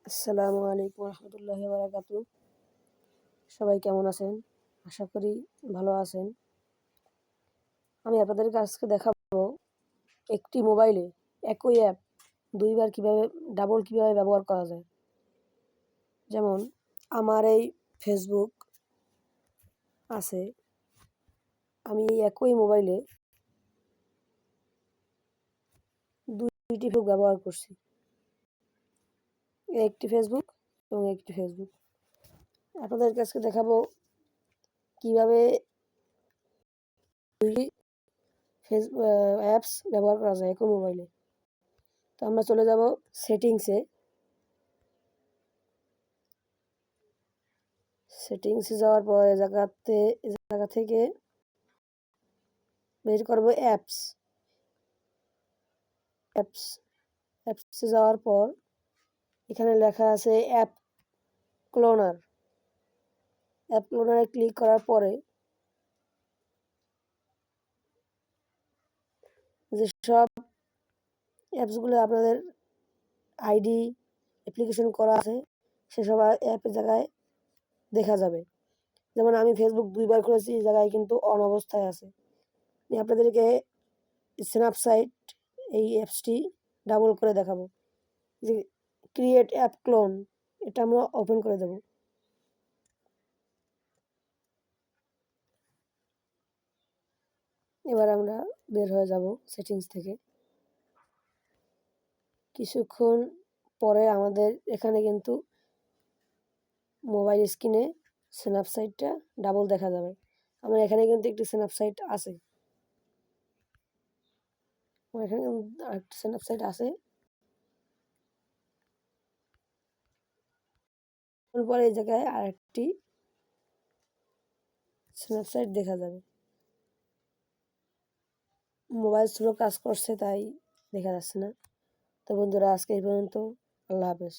আসসালামু আলাইকুম রহমতুল্লাহি বারাকাতু। সবাই কেমন আছেন? আশা করি ভালো আছেন। আমি আপনাদেরকে আজকে দেখাবো একটি মোবাইলে একই অ্যাপ দুইবার ডাবল কিভাবে ব্যবহার করা যায়। যেমন আমার এই ফেসবুক আছে, আমি এই একই মোবাইলে দুইটি ফেসবুক ব্যবহার করছি। একটি ফেসবুক এবং একটি ফেসবুক। আপনাদেরকে আজকে দেখাবো কিভাবে দুই অ্যাপস ব্যবহার করা যায় একই মোবাইলে। তো আমরা চলে যাব সেটিংসে। সেটিংসে যাওয়ার পর এ জায়গা থেকে বের করব অ্যাপস। অ্যাপসে যাওয়ার পর এখানে লেখা আছে ক্লোনার। অ্যাপ ক্লোনারে ক্লিক করার পরে যেসব অ্যাপসগুলো আপনাদের আইডি অ্যাপ্লিকেশন করা আছে সেসব অ্যাপের জায়গায় দেখা যাবে। যেমন আমি ফেসবুক দুইবার খুলেছি, এই জায়গায় কিন্তু অন অবস্থায় আছে। আমি আপনাদেরকে স্ন্যাপসাইট এই অ্যাপসটি ডাবল করে দেখাবো। যে ক্রিয়েট অ্যাপ ক্লোন, এটা আমরা ওপেন করে দেব। এবার আমরা বের হয়ে যাব সেটিংস থেকে। কিছুক্ষণ পরে আমাদের এখানে কিন্তু মোবাইল স্ক্রিনে স্ন্যাপসাইটটা ডাবল দেখা যাবে। আমার এখানে কিন্তু একটি স্ন্যাপসাইট আছে, আমার এখানে আরেকটি স্ন্যাপসাইট আছে। পরে এই জায়গায় আরেকটি স্ন্যাপসাইট দেখা যাবে। মোবাইল স্লো কাজ করছে তাই দেখা যাচ্ছে না। তো বন্ধুরা, আজকে এই পর্যন্ত। আল্লাহ হাফেজ।